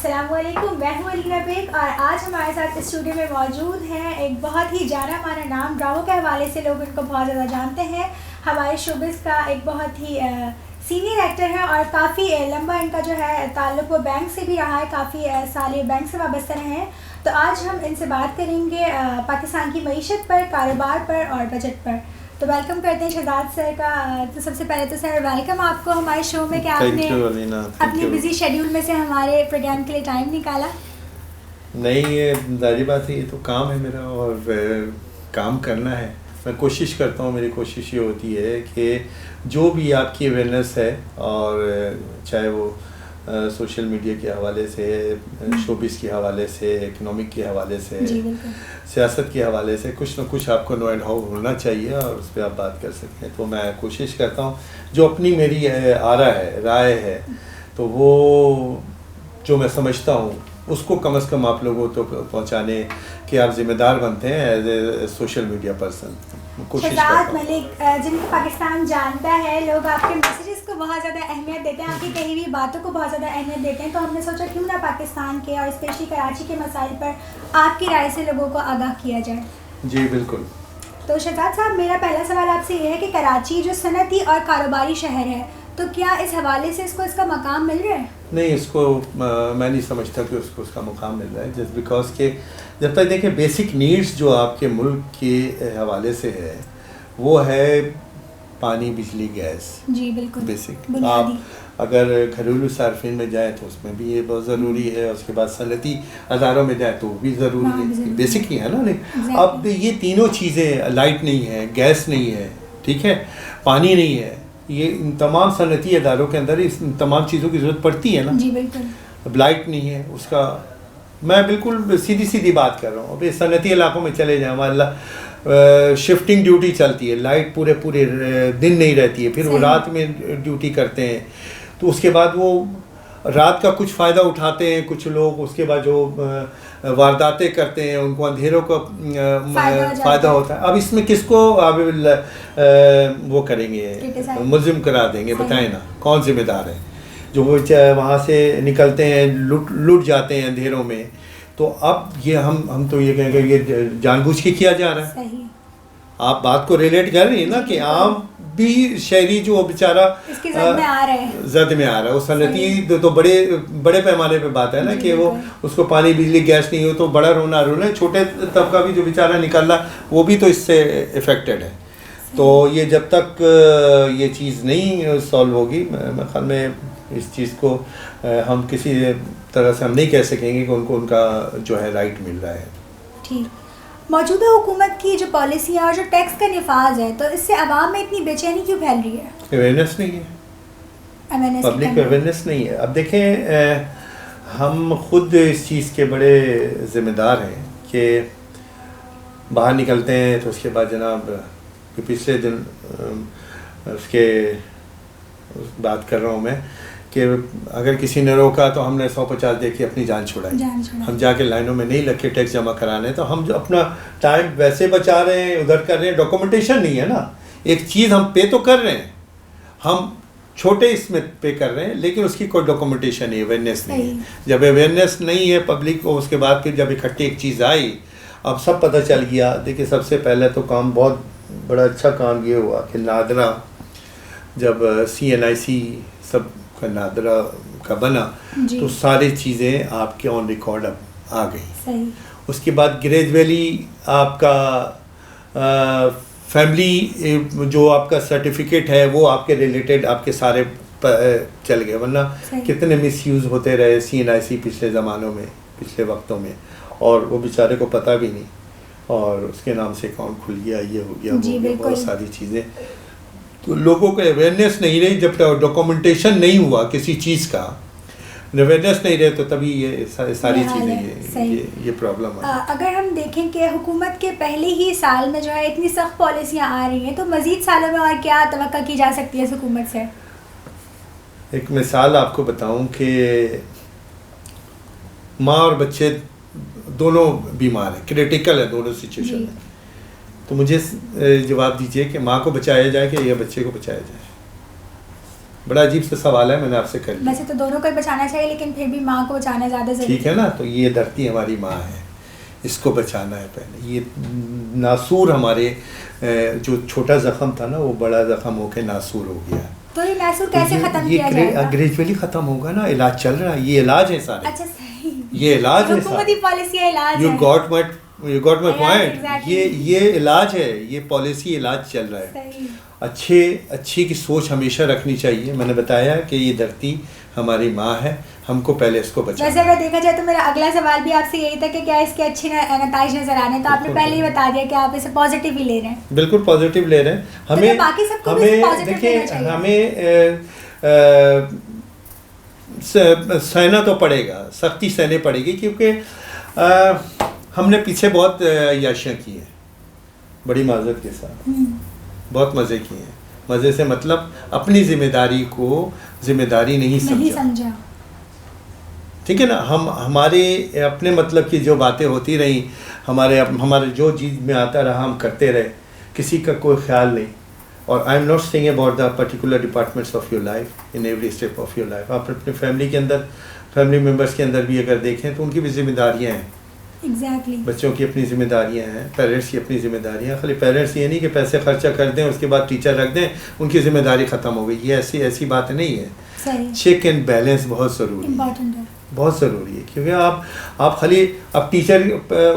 अस्सलामुअलैकुम, मैं हूँ अलीना बेग और आज हमारे साथ स्टूडियो में मौजूद हैं एक बहुत ही जाना माना नाम। ड्रामों के हवाले से लोग इनको बहुत ज़्यादा जानते हैं। हमारे शोबिज़ का एक बहुत ही सीनियर एक्टर है और काफ़ी लंबा इनका जो है ताल्लुक़ वो बैंक से भी रहा है, काफ़ी साल ये बैंक से वाबस्ता रहे हैं। तो आज हम इनसे बात करेंगे पाकिस्तान की मईशत पर, कारोबार पर और बजट पर। तो वेलकम करते हैं शहजाद सर का। तो सबसे पहले तो सर वेलकम आपको हमारे शो में कि आपने अपनी बिजी शेड्यूल में से हमारे प्रोग्राम के लिए टाइम निकाला। नहीं, ये जारी बात है, ये तो काम है मेरा और काम करना है। मैं कोशिश करता हूँ, मेरी कोशिश ये होती है कि जो भी आपकी अवेयरनेस है, और चाहे वो सोशल मीडिया के हवाले से, शोबिस के हवाले से, इकनॉमिक के हवाले से, सियासत के हवाले से, कुछ ना कुछ आपको नो एंड हाउ होना चाहिए और उस पर आप बात कर सकते हैं। तो मैं कोशिश करता हूँ जो अपनी मेरी आरा है, राय है, तो वो जो मैं समझता हूँ उसको कम से कम आप लोगों तक पहुँचाने के आप ज़िम्मेदार बनते हैं as a social media person. Shahzad Malik, जिनको पाकिस्तान जानता है, लोग आपके मैसेजेस को बहुत ज़्यादा अहमियत देते हैं, आपकी कही हुई बातों को बहुत ज़्यादा अहमियत देते हैं। तो हमने सोचा क्यों ना पाकिस्तान के और स्पेशली कराची के मसाइल पर आपकी राय से लोगों को आगाह किया जाए। जी बिल्कुल। तो शहजाद साहब, मेरा पहला सवाल आपसे ये है कि कराची जो सनती और कारोबारी शहर है, तो क्या इस हवाले से इसको इसका मकाम मिल रहा है? नहीं, इसको मैं नहीं समझता कि उसको उसका मुकाम मिल रहा है, जस्ट बिकॉज के जब तक देखें बेसिक नीड्स जो आपके मुल्क के हवाले से है वो है पानी, बिजली, गैस। जी बिल्कुल, बेसिक। आप अगर घरेलू सार्फिन में जाएँ तो उसमें भी ये बहुत ज़रूरी है, उसके बाद सनती अदारों में जाएँ तो वो भी ज़रूरी है, बेसिक ही है ना। नहीं, अब ये तीनों चीज़ें, लाइट नहीं है, गैस नहीं है, ठीक है, पानी नहीं है, ये इन तमाम सनती अदारों के अंदर इस तमाम चीज़ों की ज़रूरत पड़ती है ना। जी बिल्कुल। अब लाइट नहीं है, उसका मैं बिल्कुल सीधी सीधी बात कर रहा हूँ। अब सनती इलाकों में चले जाएँ, हमारा शिफ्टिंग ड्यूटी चलती है, लाइट पूरे पूरे दिन नहीं रहती है, फिर वो रात में ड्यूटी करते हैं, तो उसके बाद वो रात का कुछ फ़ायदा उठाते हैं कुछ लोग, उसके बाद जो वारदातें करते हैं उनको अंधेरों का फ़ायदा होता है। अब इसमें किसको अब वो करेंगे, मुल्ज़िम करा देंगे? बताएं ना, कौन जिम्मेदार है? जो वो वहाँ से निकलते हैं, लुट जाते हैं अंधेरों में। तो अब ये हम तो ये कहेंगे ये जानबूझ के किया जा रहा है। सही। आप बात को रिलेट कर रही हैं ना कि आम भी शहरी जो बेचारा जद में आ रहा है, वो सनती तो बड़े पैमाने पे बात है ना कि वो उसको पानी, बिजली, गैस नहीं हो तो बड़ा रोना, छोटे तबका भी जो बेचारा निकल रहा वो भी तो इससे इफेक्टेड है। तो ये जब तक ये चीज़ नहीं सॉल्व होगी, मैं ख्याल में इस चीज़ को हम किसी तरह से हम नहीं कह सकेंगे कि उनको उनका जो है राइट मिल रहा है। ठीक। मौजूदा हुकूमत की जो पॉलिसी है और जो टैक्स का निफाज है, तो इससे आवाम में इतनी बेचैनी क्यों फैल रही है? अवेयरनेस नहीं है, पब्लिक अवेयरनेस नहीं है। अब देखें, हम खुद इस चीज़ के बड़े ज़िम्मेदार हैं कि बाहर निकलते हैं तो उसके बाद जनाब पिछले दिन उसके बात कर रहा हूँ मैं कि अगर किसी ने रोका तो हमने 150 दे के अपनी जान छुड़ाई। हम जाके लाइनों में नहीं लगे टैक्स जमा कराने, तो हम जो अपना टाइम वैसे बचा रहे हैं, उधर कर रहे हैं। डॉक्यूमेंटेशन नहीं है ना। एक चीज़ हम पे तो कर रहे हैं, हम छोटे इसमें पे कर रहे हैं, लेकिन उसकी कोई डॉक्यूमेंटेशन नहीं, अवेयरनेस नहीं है। जब अवेयरनेस नहीं है पब्लिक को, उसके बाद फिर जब इकट्ठी एक चीज़ आई, अब सब पता चल गया। देखिए, सबसे पहले तो काम बहुत बड़ा अच्छा काम ये हुआ कि नादरा जब CNIC सब का नादरा का बना तो सारी चीज़ें आपके ऑन रिकॉर्ड अब आ गई। उसके बाद ग्रेजुअली आपका फैमिली जो आपका सर्टिफिकेट है वो आपके रिलेटेड आपके सारे चल गए, वरना कितने मिसयूज़ होते रहे CNIC पिछले ज़मानों में, पिछले वक्तों में, और वो बेचारे को पता भी नहीं, और उसके नाम से अकाउंट खुल गया, ये हो गया, वो गया, बहुत सारी चीज़ें। तो लोगों को अवेयरनेस नहीं रही, जब डॉक्यूमेंटेशन नहीं हुआ किसी चीज़ का, अवेयरनेस नहीं रहे, तो तभी ये सारी चीज़ें ये प्रॉब्लम है। अगर हम देखें कि हुकूमत के पहले ही साल में जो है इतनी सख्त पॉलिसियाँ आ रही हैं, तो मज़ीद सालों में और क्या तवक्का की जा सकती है इस हुकूमत से? एक मिसाल आपको बताऊं कि माँ और बच्चे दोनों बीमार हैं, क्रिटिकल है दोनों सिचुएशन में, तो मुझे जवाब दीजिए कि माँ को बचाया जाए कि या बच्चे को बचाया जाए? बड़ा अजीब सा सवाल है, मैंने आपसे कर लिया। वैसे तो दोनों को ही बचाना चाहिए, लेकिन फिर भी माँ को बचाना ज़्यादा ज़रूरी ठीक है ना। तो ये धरती हमारी माँ है, इसको बचाना है पहले। ये नासूर हमारे जो छोटा ज़ख़म था ना, वो बड़ा ज़ख़म होके नासूर हो गया। तो ये नासूर कैसे ख़त्म किया जाएगा? ग्रेजुअली ख़त्म होगा ना, इलाज चल रहा है, ये इलाज है सारे। अच्छा सही, ये इलाज है हुकूमती पॉलिसी है, इलाज है। You got my point. exactly. ये इलाज है, ये पॉलिसी इलाज चल रहा है। सही। अच्छी की सोच हमेशा रखनी चाहिए। मैंने बताया कि ये धरती हमारी माँ है, हमको पहले इसको बचाना। वैसे अगर देखा जाए तो मेरा अगला सवाल भी आपसे यही था कि क्या इसके अच्छे नताइज नजर आने, तो आपने पहले ही बता दिया कि आप इसे पॉजिटिव ही ले रहे हैं। बिल्कुल पॉजिटिव ले रहे हैं। हमें बाकी सबको भी पॉजिटिव लेना चाहिए। हमें सहना तो पड़ेगा, सख्ती सहनी पड़ेगी, क्योंकि हमने पीछे बहुत याशियाँ की हैं, बड़ी माजरत के साथ बहुत मज़े किए हैं। मज़े से मतलब अपनी जिम्मेदारी को जिम्मेदारी नहीं समझा। ठीक है ना। हम हमारे अपने मतलब की जो बातें होती रही, हमारे जो चीज़ में आता रहा हम करते रहे, किसी का कोई ख्याल नहीं। और I am not saying about the particular departments of your life, in every step of your life. आप अपने फैमिली के अंदर, फैमिली मेम्बर्स के अंदर भी अगर देखें तो उनकी भी जिम्मेदारियाँ हैं। Exactly. बच्चों की अपनी जिम्मेदारियां हैं, पेरेंट्स की अपनी जिम्मेदारियां। खाली पेरेंट्स ये नहीं कि पैसे खर्चा कर दें उसके बाद टीचर रख दें, उनकी जिम्मेदारी ख़त्म हो गई, ये ऐसी बात नहीं है। चेक एंड बैलेंस बहुत ज़रूरी है, बहुत ज़रूरी है। क्योंकि आप खाली अब टीचर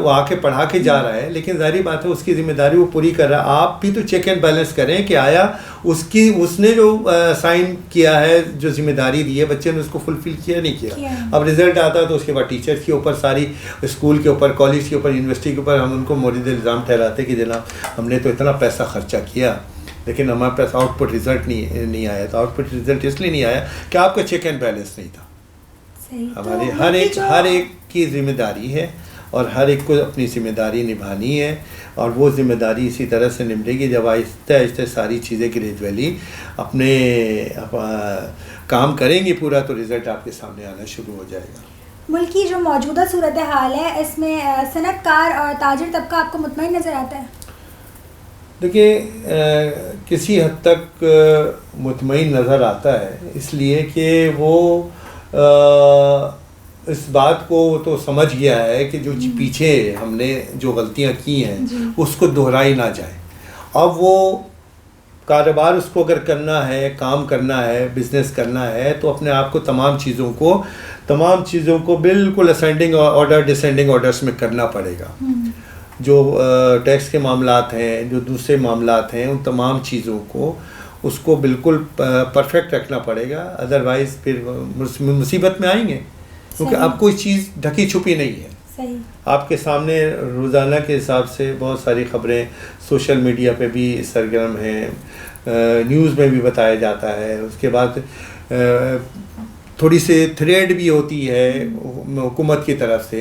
वो आके पढ़ा के जा रहा है, लेकिन ज़ाहिर बात है उसकी ज़िम्मेदारी वो पूरी कर रहा है। आप भी तो चेक एंड बैलेंस करें कि आया उसने जो साइन किया है, जो जिम्मेदारी दी है, बच्चे ने उसको फुलफिल किया नहीं किया। अब रिजल्ट आता है तो उसके बाद टीचर्स के ऊपर, सारी स्कूल के ऊपर, कॉलेज के ऊपर, यूनिवर्सिटी के ऊपर हम उनको मोरिद इल्ज़ाम ठहराते कि जनाब हमने तो इतना पैसा खर्चा किया लेकिन हमारे पास आउटपुट रिजल्ट नहीं आया। तो आउटपुट रिजल्ट इसलिए नहीं आया कि आपका चेक एंड बैलेंस नहीं था। हमारे हर एक की जिम्मेदारी है और हर एक को अपनी जिम्मेदारी निभानी है, और वो जिम्मेदारी इसी तरह से निभेगी जब आहिस्ते आहिस्ते सारी चीज़ें ग्रेजुअली अपने काम करेंगी पूरा, तो रिज़ल्ट आपके सामने आना शुरू हो जाएगा। मुल्क की जो मौजूदा सूरत हाल है, इसमें सनतकार और ताजिर तबका आपको मुतमईन नज़र आता है? देखिए किसी हद तक मुतमईन नज़र आता है, इसलिए कि वो इस बात को तो समझ गया है कि जो पीछे हमने जो गलतियां की हैं उसको दोहराई ना जाए। अब वो कारोबार उसको अगर करना है, काम करना है, बिज़नेस करना है, तो अपने आप को तमाम चीज़ों को बिल्कुल असेंडिंग ऑर्डर, डिसेंडिंग ऑर्डर्स में करना पड़ेगा। जो टैक्स के मामलात हैं, जो दूसरे मामलात हैं, उन तमाम चीज़ों को उसको बिल्कुल परफेक्ट रखना पड़ेगा, अदरवाइज़ फिर मुसीबत में आएंगे। क्योंकि अब कोई चीज़ ढकी छुपी नहीं है। सही। आपके सामने रोज़ाना के हिसाब से बहुत सारी ख़बरें सोशल मीडिया पे भी सरगर्म हैं, न्यूज़ में भी बताया जाता है। उसके बाद थोड़ी सी थ्रेड भी होती है हुकूमत की तरफ से,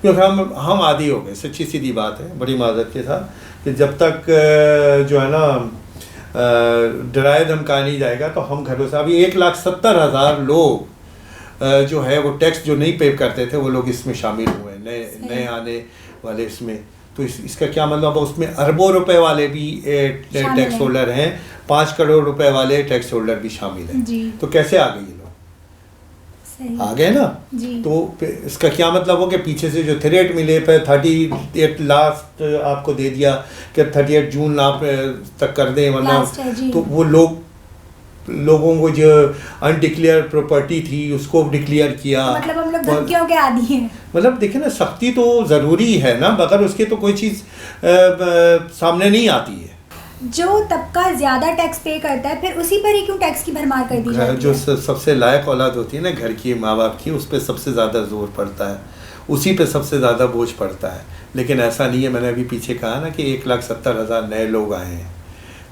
क्योंकि हम आदी हो गए, सच्ची सीधी बात है, बड़ी माज़रत के साथ, कि जब तक जो है ना डराए धमकाया नहीं जाएगा तो हम घरों से। अभी 1,70,000 लोग जो है वो टैक्स जो नहीं पे करते थे वो लोग इसमें शामिल हुए, नए आने वाले इसमें। तो इसका क्या मतलब, उसमें अरबों रुपए वाले भी टैक्स होल्डर हैं, 5 करोड़ रुपए वाले टैक्स होल्डर भी शामिल हैं। तो कैसे आ गए ये लोग? आ गए ना। तो इसका क्या मतलब हो कि पीछे से जो थ्रेट मिले पे 38 लास्ट आपको दे दिया कि 38 जून आप तक कर दें, वरना तो वो लोगों को जो अनडिक्लेयर प्रॉपर्टी थी उसको डिक्लेयर किया। मतलब हम लोग धमकियों के आदी हैं। मतलब देखिए ना, सख्ती तो ज़रूरी है ना, बगैर उसके तो कोई चीज़ सामने नहीं आती है। जो तबका ज़्यादा टैक्स पे करता है फिर उसी पर ही क्यों टैक्स की भरमार कर दी जाती है? जो सबसे लायक औलाद होती है ना घर की, माँ बाप की, उस पर सबसे ज़्यादा जोर पड़ता है, उसी पे सबसे ज़्यादा बोझ पड़ता है। लेकिन ऐसा नहीं है, मैंने अभी पीछे कहा ना कि 1,70,000 नए लोग आए हैं,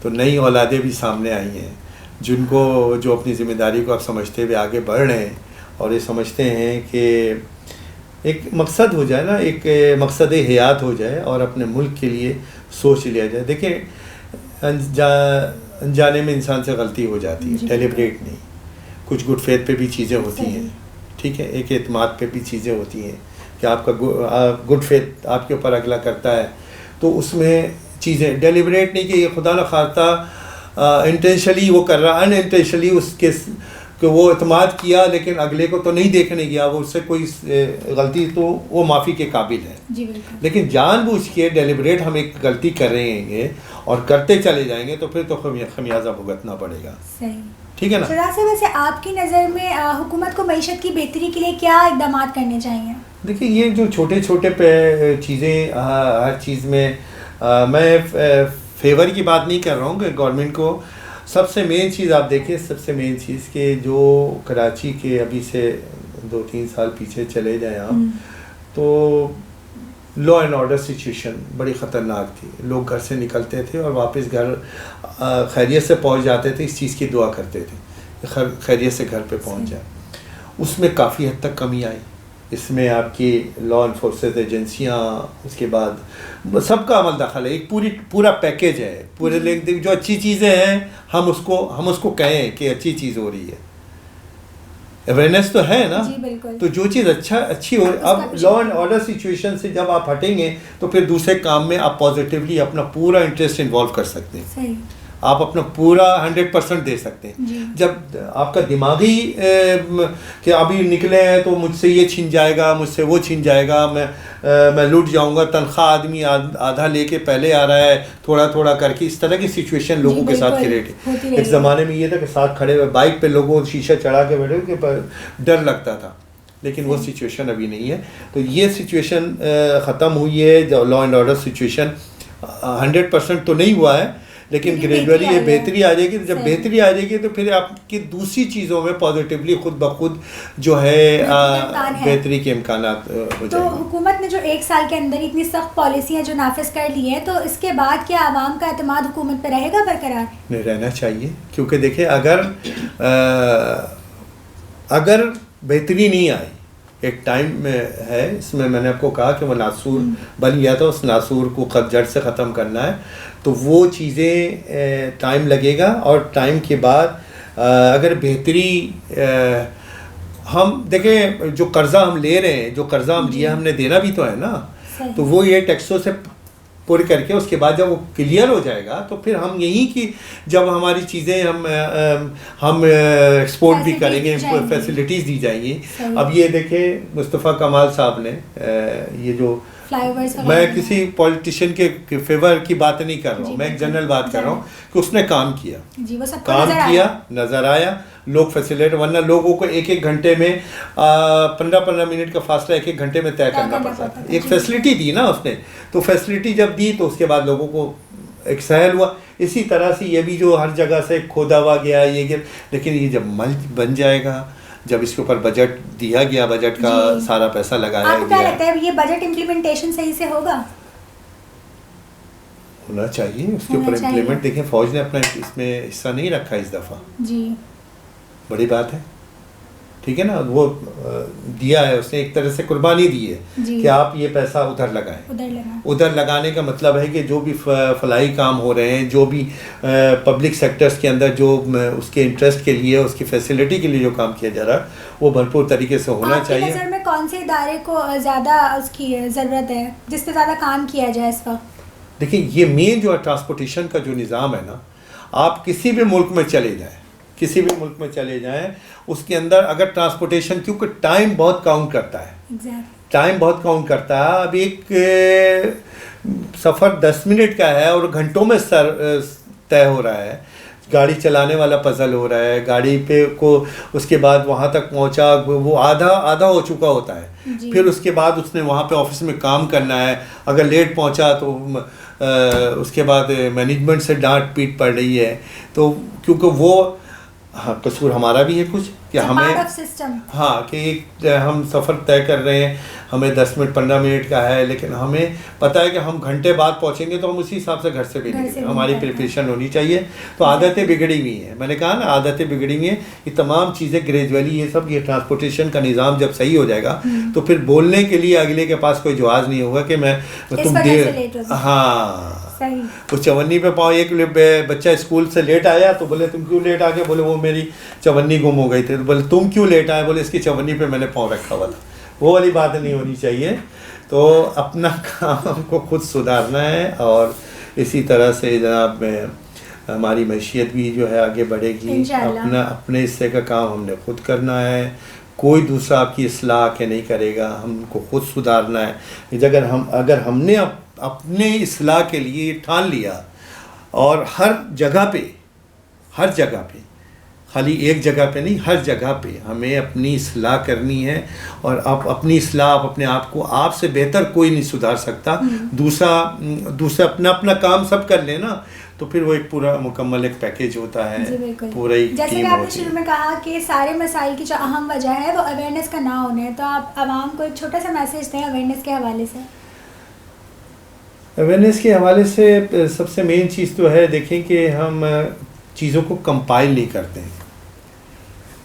तो नई औलादें भी सामने आई हैं जिनको जो अपनी ज़िम्मेदारी को आप समझते हुए आगे बढ़ रहे हैं, और ये समझते हैं कि एक मकसद हो जाए ना, एक मकसद हयात हो जाए और अपने मुल्क के लिए सोच लिया जाए। देखिए अनजाने में इंसान से गलती हो जाती है, डेलिब्रेट नहीं। कुछ गुड फेथ पे भी चीज़ें होती हैं, ठीक है, एक एतमाद पे भी चीज़ें होती हैं कि आपका गुड फेथ आपके ऊपर अगला करता है, तो उसमें चीज़ें डेलिब्रेट नहीं कि ये खुदा न खास्ता इंटेंशनली वो कर रहा, अनइंटेंशनली उसके कि वो इत्माद किया लेकिन अगले को तो नहीं देखने गया, वो उससे कोई गलती तो वो माफ़ी के काबिल है। जी बिल्कुल। लेकिन जानबूझ के डेलिब्रेट हम एक गलती कर रहे हैं और करते चले जाएंगे तो फिर तो खमियाजा भुगतना पड़ेगा। सही, ठीक है ना। शहजाद साहब, वैसे आपकी नज़र में हुकूमत को मईशत की बेहतरी के लिए क्या इक़दाम करने चाहिए? देखिए, ये जो छोटे छोटे चीज़ें हर चीज़ में मैं फेवर की बात नहीं कर रहा हूँ कि गवर्नमेंट को सबसे मेन चीज़ आप देखिए, सबसे मेन चीज़ कि जो कराची के अभी से 2-3 साल पीछे चले जाएं आप, तो लॉ एंड ऑर्डर सिचुएशन बड़ी ख़तरनाक थी। लोग घर से निकलते थे और वापस घर खैरियत से पहुंच जाते थे, इस चीज़ की दुआ करते थे खैरियत से घर पे पहुंच जाए। उसमें काफ़ी हद तक कमी आई। इसमें आपकी लॉ इन्फोर्सेस एजेंसियाँ, उसके बाद सबका अमल दखल है, एक पूरा पैकेज है पूरे। जो अच्छी चीज़ें हैं हम उसको कहें कि अच्छी चीज़ हो रही है, अवेयरनेस तो है ना। तो जो चीज़ अच्छी हो, अब लॉ एंड ऑर्डर सिचुएशन से जब आप हटेंगे तो फिर दूसरे काम में आप पॉजिटिवली अपना पूरा इंटरेस्ट इन्वॉल्व कर सकते हैं। सही। आप अपना पूरा 100% दे सकते हैं। जब आपका दिमागी कि अभी निकले हैं तो मुझसे ये छीन जाएगा, मुझसे वो छीन जाएगा, मैं लूट जाऊंगा, तनख्वाह आदमी आधा लेके पहले आ रहा है थोड़ा थोड़ा करके, इस तरह की सिचुएशन लोगों के साथ क्रिएट है। एक ज़माने में ये था कि साथ खड़े हुए बाइक पे लोगों शीशा चढ़ा के बैठे कि डर लगता था, लेकिन वो सिचुएशन अभी नहीं है। तो ये सिचुएशन ख़त्म हुई है। जो लॉ एंड ऑर्डर सिचुएशन 100% तो नहीं हुआ है, लेकिन ग्रेजुअली ये बेहतरी आ जाएगी। जब बेहतरी आ जाएगी तो फिर आपकी दूसरी चीज़ों में पॉजिटिवली खुद ब खुद जो है बेहतरी के इम्कान हो जाएंगे। तो हुकूमत ने जो 1 साल के अंदर इतनी सख्त पॉलिसियाँ जो नाफिज कर ली हैं, तो इसके बाद क्या आवाम का एतमाद हुकूमत पर रहेगा बरकरार? नहीं, रहना चाहिए, क्योंकि देखिए अगर बेहतरी नहीं आई, एक टाइम है इसमें मैंने आपको कहा कि वो नासूर बन गया था, उस नासूर को जड़ से ख़त्म करना है, तो वो चीज़ें टाइम लगेगा। और टाइम के बाद अगर बेहतरी हम देखें, जो कर्ज़ा हम ले रहे हैं, जो कर्ज़ा हम लिया हमने देना भी तो है ना, तो वो ये टैक्सों से पूरी करके उसके बाद जब वो क्लियर हो जाएगा तो फिर हम यहीं की जब हमारी चीज़ें हम एक्सपोर्ट भी करेंगे, फैसिलिटीज़ दी जाएंगी। अब ये देखें, मुस्तफ़ा कमाल साहब ने ये जो मैं किसी पॉलिटिशियन के फेवर की बात नहीं कर रहा हूँ, मैं एक जनरल बात कर रहा हूँ कि उसने काम किया, नज़र आया, लोग फैसिलिटेट, वरना लोगों को एक घंटे में 15 मिनट का फासला एक घंटे में तय करना पड़ता था। एक फैसिलिटी दी ना उसने, तो फैसिलिटी जब दी तो उसके बाद लोगों को एक सहल हुआ। इसी तरह से ये भी जो हर जगह से खोदा हुआ गया ये, लेकिन ये जब मल बन जाएगा, जब इसके ऊपर बजट दिया गया, बजट का सारा पैसा लगाया गया, आपको क्या लगता है ये बजट इम्प्लीमेंटेशन सही से होगा? होना चाहिए उसके ऊपर इम्प्लीमेंट। देखें, फौज ने अपना इसमें हिस्सा नहीं रखा इस दफ़ा जी, बड़ी बात है, ठीक है ना। वो दिया है उसने, एक तरह से कुर्बानी दी है कि आप ये पैसा उधर लगाएं। उधर लगाने का मतलब है कि जो भी फलाई काम हो रहे हैं, जो भी पब्लिक सेक्टर्स के अंदर जो उसके इंटरेस्ट के लिए, उसकी फैसिलिटी के लिए जो काम किया जा रहा है, वो भरपूर तरीके से होना चाहिए। आपकी नज़र में कौन से इदारे को ज़्यादा उसकी ज़रूरत है, जिससे ज़्यादा काम किया जाए इस वक्त? देखिए, ये मेन जो है ट्रांसपोर्टेशन का जो निज़ाम है ना, आप किसी भी मुल्क में चले जाएँ, किसी भी मुल्क में चले जाएं, उसके अंदर अगर ट्रांसपोर्टेशन, क्योंकि टाइम बहुत काउंट करता है, टाइम बहुत काउंट करता है। अब एक सफ़र 10 मिनट का है और घंटों में तय हो रहा है, गाड़ी चलाने वाला पजल हो रहा है, गाड़ी पे को उसके बाद वहाँ तक पहुँचा, वो आधा हो चुका होता है, फिर उसके बाद उसने वहाँ पे ऑफिस में काम करना है, अगर लेट पहुँचा तो उसके बाद मैनेजमेंट से डांट पीट पड़ रही है। तो क्योंकि वो कसूर हमारा भी है कुछ कि हमें कि हम सफ़र तय कर रहे हैं, हमें 10 मिनट 15 मिनट का है, लेकिन हमें पता है कि हम घंटे बाद पहुंचेंगे तो हम उसी हिसाब से घर से भी निकलेंगे, हमारी प्रिपरेशन होनी चाहिए। तो आदतें बिगड़ी हुई हैं, मैंने कहा ना, आदतें बिगड़ी हुई हैं। ये तमाम चीज़ें ग्रेजुअली ये ट्रांसपोर्टेशन का निज़ाम जब सही हो जाएगा तो फिर बोलने के लिए अगले के पास कोई जवाब नहीं होगा कि मैं तुम वो चवन्नी पे पाओ। एक बच्चा स्कूल से लेट आया तो बोले तुम क्यों लेट आ गए, बोले वो मेरी चवन्नी गुम हो गई थी। तो बोले तुम क्यों लेट आए, बोले इसकी चवन्नी पे मैंने पाँव रखा हुआ था। वो वाली बात नहीं होनी चाहिए। तो अपना काम हमको खुद सुधारना है। और इसी तरह से जनाब हमारी मैशियत भी जो है आगे बढ़ेगी। अपने हिस्से का काम हमने खुद करना है, कोई दूसरा आपकी इसलाह के नहीं करेगा, हमको खुद सुधारना है। अगर हमने अपने इसलाह के लिए ठान लिया और हर जगह पे खाली एक जगह पे नहीं, हर जगह पे हमें अपनी इसलाह करनी है। और आप अपनी इसलाह आप अपने आप को, आपसे बेहतर कोई नहीं सुधार सकता। दूसरा अपना काम सब कर लेना तो फिर वो एक पूरा मुकम्मल एक पैकेज होता है, पूरा ही जैसे कि आपने शुरू में कहा कि सारे मसाइल की जो अहम वजह है वो अवेयरनेस का ना होना है, तो आप आवाम को एक छोटा सा मैसेज दें अवेयरनेस के हवाले से। अवेयरनेस के हवाले से सबसे मेन चीज़ तो है, देखें कि हम चीज़ों को कंपाइल नहीं करते हैं।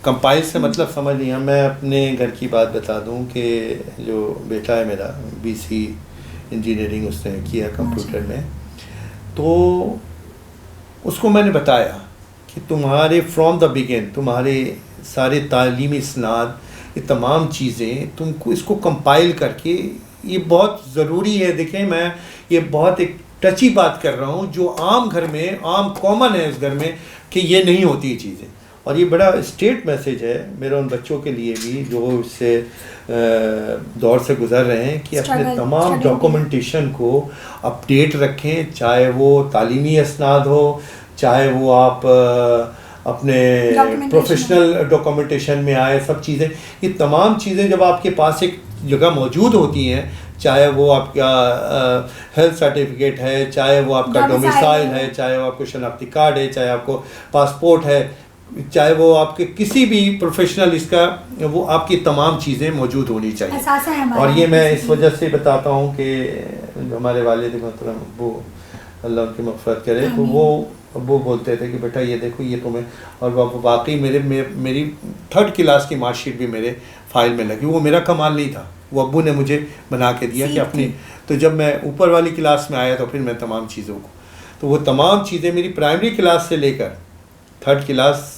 कंपाइल से मतलब समझ लिया, मैं अपने घर की बात बता दूं कि जो बेटा है मेरा BC इंजीनियरिंग उसने किया कंप्यूटर में, तो उसको मैंने बताया कि तुम्हारे फ्रॉम द बिगिन तुम्हारे सारे तालीमी इसनाद, ये तमाम चीज़ें तुमको इसको कंपाइल करके, ये बहुत ज़रूरी है। देखें, मैं ये बहुत एक टची बात कर रहा हूँ जो आम घर में आम कॉमन है उस घर में कि ये नहीं होती ये चीज़ें। और ये बड़ा स्टेट मैसेज है मेरा उन बच्चों के लिए भी जो इससे दौर से गुजर रहे हैं कि अपने तमाम डॉक्यूमेंटेशन को अपडेट रखें, चाहे वो तालीमी इसनाद हो, चाहे वो आप अपने प्रोफेशनल डॉक्यूमेंटेशन में आए, सब चीज़ें, ये तमाम चीज़ें जब आपके पास एक जगह मौजूद होती हैं, चाहे वो आपका हेल्थ सर्टिफिकेट है, चाहे वो आपका डोमिसाइल है, चाहे वो आपको शनाख्ती कार्ड है, चाहे आपको पासपोर्ट है, चाहे वो आपके किसी भी प्रोफेशनल इसका, वो आपकी तमाम चीज़ें मौजूद होनी चाहिए। और ये मैं इस वजह से बताता हूँ कि हमारे वालिद मोहतरम अब्बू, अल्लाह उनकी मग़फ़िरत करे, तो वो बोलते थे कि बेटा ये देखो ये तुम्हें, और वाकई मेरी 3rd क्लास की मार्कशीट भी मेरे फाइल में लगी। वो मेरा कमाल नहीं था, वो अब्बू ने मुझे बना के दिया कि अपनी, तो जब मैं ऊपर वाली क्लास में आया तो फिर मैं तमाम चीज़ों को, तो वो तमाम चीज़ें मेरी प्राइमरी क्लास से लेकर 3rd क्लास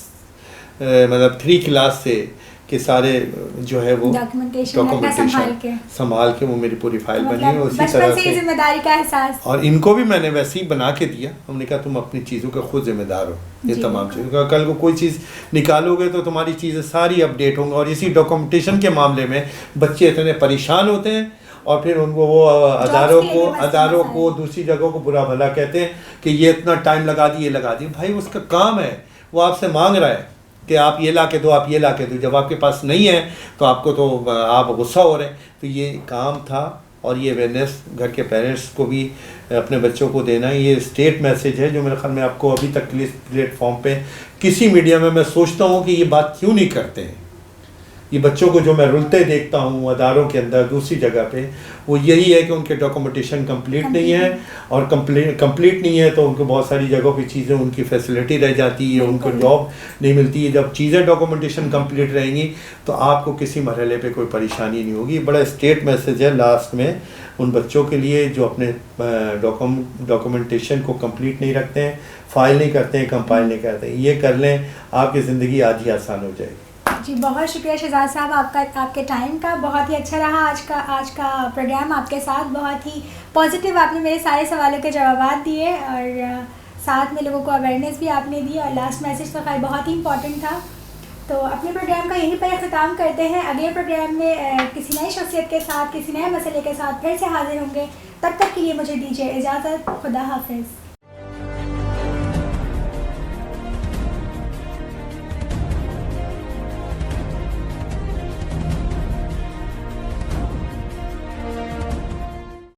मतलब 3 क्लास से के सारे जो है वो डॉक्यूमेंटेशन संभाल के वो मेरी पूरी फाइल बनी है उसी तरह से जिम्मेदारी का एहसास। और इनको भी मैंने वैसे ही बना के दिया, हमने कहा तुम अपनी चीज़ों का खुद जिम्मेदार हो, ये तमाम चीज़ों का, कल को कोई चीज़ निकालोगे तो तुम्हारी चीज़ें सारी अपडेट होंगी। और इसी डॉक्यूमेंटेशन के मामले में बच्चे इतने परेशान होते हैं और फिर उनको वो अदारों को दूसरी जगहों को बुरा भला कहते हैं कि ये इतना टाइम लगा दिए। भाई उसका काम है, वो आपसे मांग रहा है कि आप ये ला के दो, आप ये ला के दो। जब आपके पास नहीं है तो आपको तो आप गुस्सा हो रहे हैं। तो ये काम था और ये अवेयरनेस घर के पेरेंट्स को भी अपने बच्चों को देना, ये स्टेट मैसेज है जो मेरे ख्याल में आपको अभी तक प्लेटफॉर्म पे किसी मीडिया में मैं सोचता हूँ कि ये बात क्यों नहीं करते हैं। ये बच्चों को जो मैं रुलते देखता हूँ अदारों के अंदर दूसरी जगह पे, वो यही है कि उनके डॉक्यूमेंटेशन कंप्लीट नहीं है, और कंप्लीट नहीं है तो उनको बहुत सारी जगहों पे चीज़ें उनकी फैसिलिटी रह जाती है, उनको जॉब नहीं मिलती है। जब चीज़ें डॉक्यूमेंटेशन कंप्लीट रहेंगी तो आपको किसी मरहले पे कोई परेशानी नहीं होगी। बड़ा स्टेट मैसेज है लास्ट में उन बच्चों के लिए जो अपने डॉक्यूमेंटेशन को कंप्लीट नहीं रखते हैं, फाइल नहीं करते हैं, कंपाइल नहीं करते हैं। ये कर लें, आपकी ज़िंदगी आज ही आसान हो जाएगी। जी बहुत शुक्रिया शहजाद साहब आपके टाइम का, बहुत ही अच्छा रहा आज का प्रोग्राम आपके साथ। बहुत ही पॉजिटिव आपने मेरे सारे सवालों के जवाब दिए और साथ में लोगों को अवेयरनेस भी आपने दी, और लास्ट मैसेज तो खैर बहुत ही इंपॉर्टेंट था। तो अपने प्रोग्राम का यहीं पर ख़त्म करते हैं। अगले प्रोग्राम में किसी नई शख्सियत के साथ, किसी नए मसले के साथ फिर से हाजिर होंगे। तब तक के लिए मुझे दीजिए इजाज़त। खुदा हाफिज़।